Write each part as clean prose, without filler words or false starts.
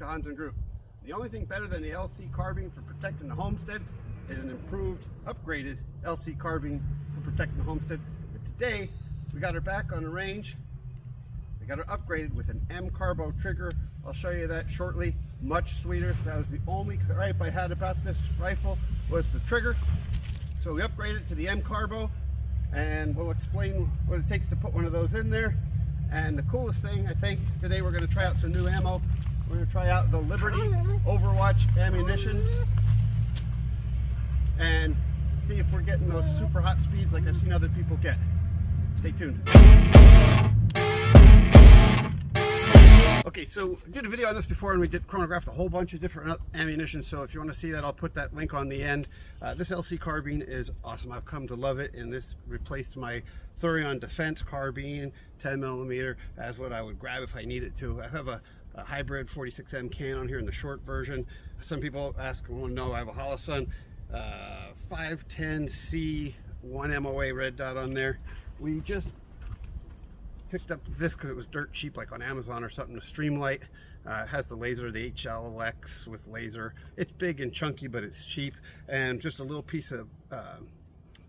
to Hans & Group. The only thing better than the LC carbine for protecting the homestead is an improved, upgraded LC carbine for protecting the homestead. But today, we got her back on the range. We got her upgraded with an MCARBO trigger. I'll show you that shortly. Much sweeter. That was the only gripe I had about this rifle, was the trigger. So we upgraded to the MCARBO, and we'll explain what it takes to put one of those in there. And the coolest thing, I think, today we're going to try out some new ammo. We're going to try out the Liberty Overwatch ammunition and see if we're getting those super hot speeds like I've seen other people get. Stay tuned. Okay, so I did a video on this before, and we did chronographed a whole bunch of different ammunition, so if you want to see that, I'll put that link on the end. This LC carbine is awesome. I've come to love it, and this replaced my Thurion Defense carbine, 10mm, as what I would grab if I needed to. I have a hybrid 46M can on here in the short version. Some people ask, want to know, I have a Holosun 510C 1 MOA red dot on there. We just picked up this because it was dirt cheap, like on Amazon or something. The Streamlight has the laser, the HLX with laser. It's big and chunky, but it's cheap, and just a little piece of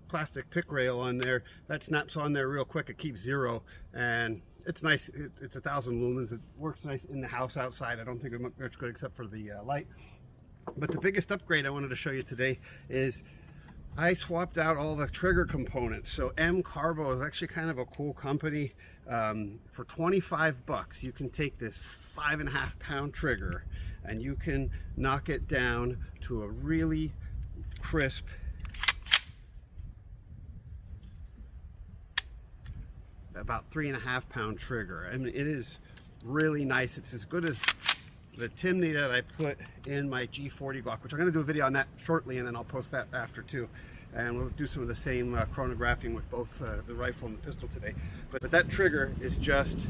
plastic pick rail on there that snaps on there real quick. It keeps 0, and it's nice. It's 1,000 lumens. It works nice in the house, outside. I don't think it's much good except for the light. But the biggest upgrade I wanted to show you today is I swapped out all the trigger components. So MCARBO is actually kind of a cool company. For 25 bucks, you can take this 5.5 pound trigger and you can knock it down to a really crisp about 3.5 pound trigger. I mean, it is really nice. It's as good as the Timney that I put in my G40 Glock, which I'm going to do a video on that shortly, and then I'll post that after too. And we'll do some of the same chronographing with both the rifle and the pistol today. But that trigger is just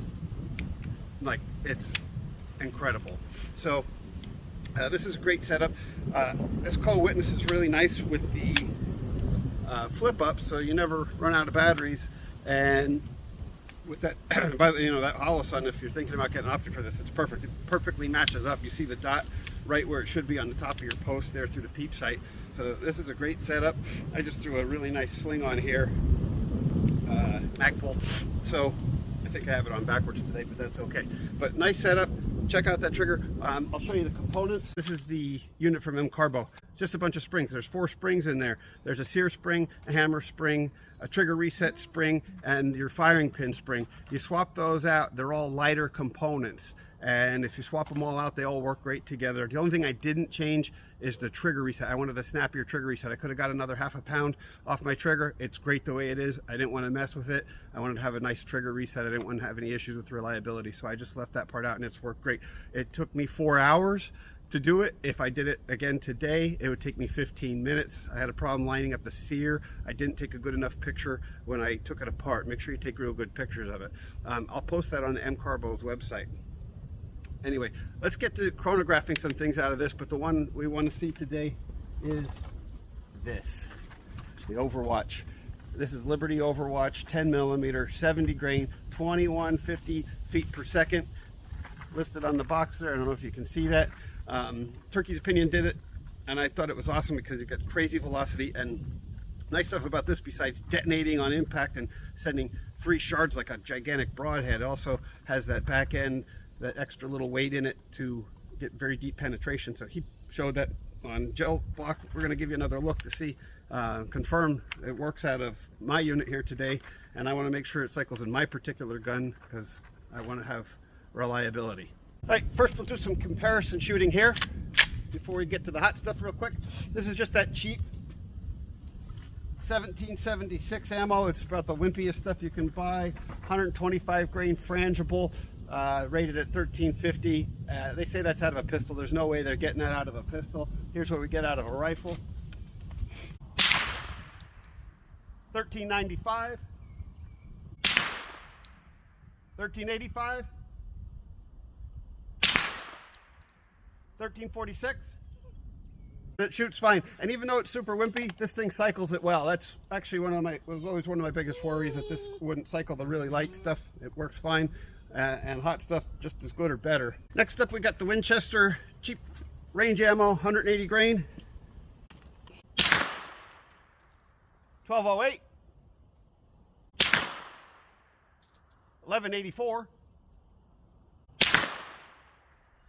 like, it's incredible. So this is a great setup. This co-witness is really nice with the flip up, so you never run out of batteries. And with that, that Holosun, if you're thinking about getting an optic for this, it's perfect. It perfectly matches up. You see the dot right where it should be on the top of your post there through the peep sight. So this is a great setup. I just threw a really nice sling on here, Magpul. So I think I have it on backwards today, but that's okay. But nice setup. Check out that trigger. I'll show you the components. This is the unit from MCARBO. Just a bunch of springs. There's 4 springs in there. There's a sear spring, a hammer spring, a trigger reset spring, and your firing pin spring. You swap those out. They're all lighter components. And if you swap them all out, they all work great together. The only thing I didn't change is the trigger reset. I wanted a snappier trigger reset. I could have got another 1/2 pound off my trigger. It's great the way it is. I didn't want to mess with it. I wanted to have a nice trigger reset. I didn't want to have any issues with reliability, so I just left that part out, and it's worked great. It took me 4 hours to do it. If I did it again today, it would take me 15 minutes. I had a problem lining up the sear. I didn't take a good enough picture when I took it apart. Make sure you take real good pictures of it. I'll post that on MCARBO's website. Anyway, let's get to chronographing some things out of this, but the one we want to see today is this, the Overwatch. This is Liberty Overwatch 10mm, 70 grain, 2150 feet per second. Listed on the box there. I don't know if you can see that. Turkey's Opinion did it, and I thought it was awesome because it got crazy velocity. And nice stuff about this, besides detonating on impact and sending 3 shards like a gigantic broadhead, it also has that back end, that extra little weight in it to get very deep penetration. So he showed that on gel block. We're going to give you another look to see, confirm it works out of my unit here today, and I want to make sure it cycles in my particular gun because I want to have reliability. All right, first we'll do some comparison shooting here before we get to the hot stuff real quick. This is just that cheap 1776 ammo. It's about the wimpiest stuff you can buy. 125 grain frangible. Rated at 1350. They say that's out of a pistol. There's no way they're getting that out of a pistol. Here's what we get out of a rifle. 1395, 1385, 1346. It shoots fine, and even though it's super wimpy, this thing cycles it well. That's actually was always one of my biggest worries, that this wouldn't cycle the really light stuff. It works fine. and hot stuff just as good or better. Next up, we got the Winchester cheap range ammo, 180 grain. 1208. 1184.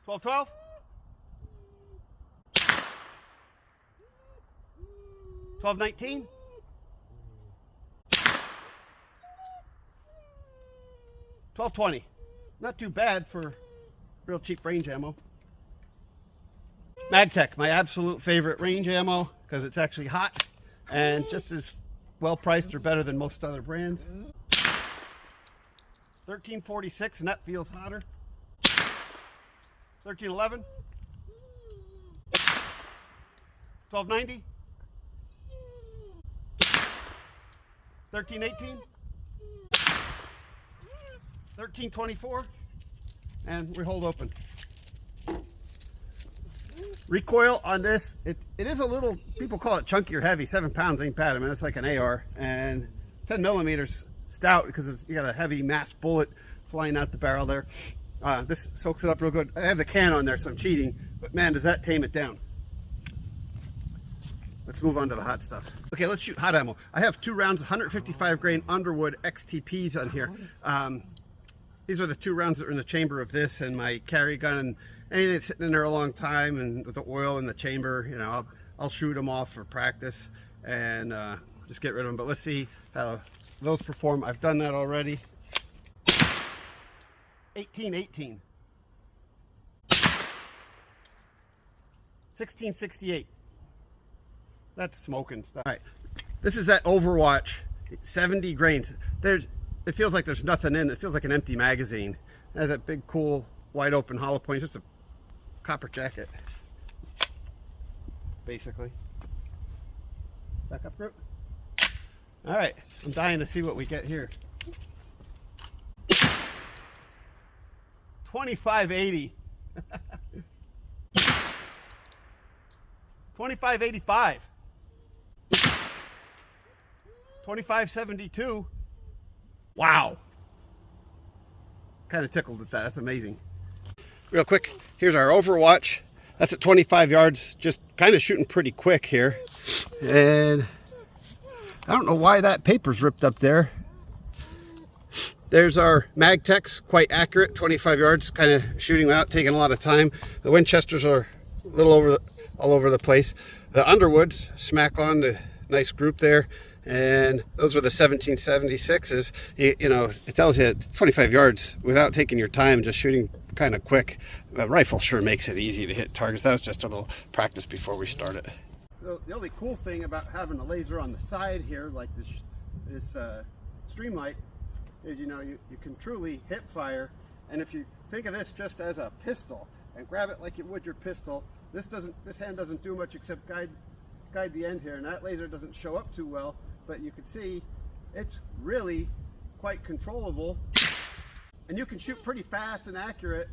1212. 1219. 1220. Not too bad for real cheap range ammo. MagTech, my absolute favorite range ammo because it's actually hot and just as well priced or better than most other brands. 1346, and that feels hotter. 1311. 1290. 1318. 1324. And we hold open. Recoil on this, it is a little, people call it chunky or heavy. 7 pounds ain't bad. I mean, it's like an AR. And 10 millimeters stout because you got a heavy mass bullet flying out the barrel there. This soaks it up real good. I have the can on there, so I'm cheating. But man, does that tame it down. Let's move on to the hot stuff. Okay, let's shoot hot ammo. I have 2 rounds, 155 grain Underwood XTPs on here. These are the 2 rounds that are in the chamber of this and my carry gun, and anything that's sitting in there a long time and with the oil in the chamber, you know, I'll shoot them off for practice and just get rid of them. But let's see how those perform. I've done that already. 1818. 1668. That's smoking stuff. All right, this is that Overwatch, 70 grains. It feels like there's nothing in it. It feels like an empty magazine. It has that big, cool, wide open hollow point. It's just a copper jacket, basically. Back up, group. All right, I'm dying to see what we get here. 2580. 2585. 2572. Wow. Kind of tickled at that. That's amazing. Real quick, here's our Overwatch. That's at 25 yards, just kind of shooting pretty quick here. And I don't know why that paper's ripped up there. There's our MagTechs, quite accurate, 25 yards, kind of shooting without taking a lot of time. The Winchesters are a little all over the place. The Underwoods, smack on, the nice group there. And those are the 1776s. You know, it tells you 25 yards without taking your time, just shooting kind of quick. The rifle sure makes it easy to hit targets. That was just a little practice before we started. The only cool thing about having a laser on the side here, like this Streamlight, is you can truly hip fire. And if you think of this just as a pistol and grab it like you would your pistol, this hand doesn't do much except guide the end here, and that laser doesn't show up too well, but you can see it's really quite controllable, and you can shoot pretty fast and accurate.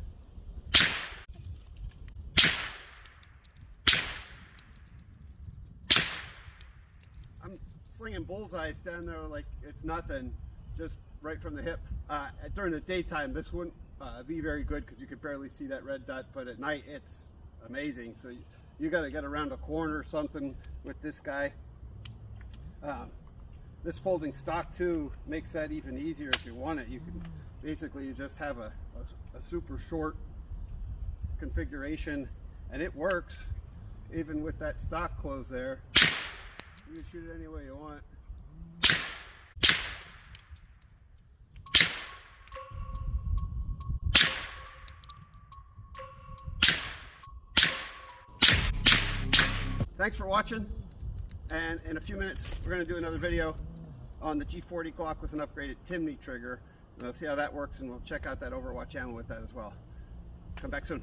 I'm slinging bullseyes down there like it's nothing, just right from the hip. During the daytime, this wouldn't be very good because you could barely see that red dot, but at night it's amazing. So you got to get around a corner or something with this guy. This folding stock too makes that even easier if you want it. You can basically, you just have a super short configuration, and it works even with that stock closed there. You can shoot it any way you want. Thanks for watching, and in a few minutes we're going to do another video on the G40 Glock with an upgraded Timney trigger. We'll see how that works, and we'll check out that Overwatch ammo with that as well. Come back soon.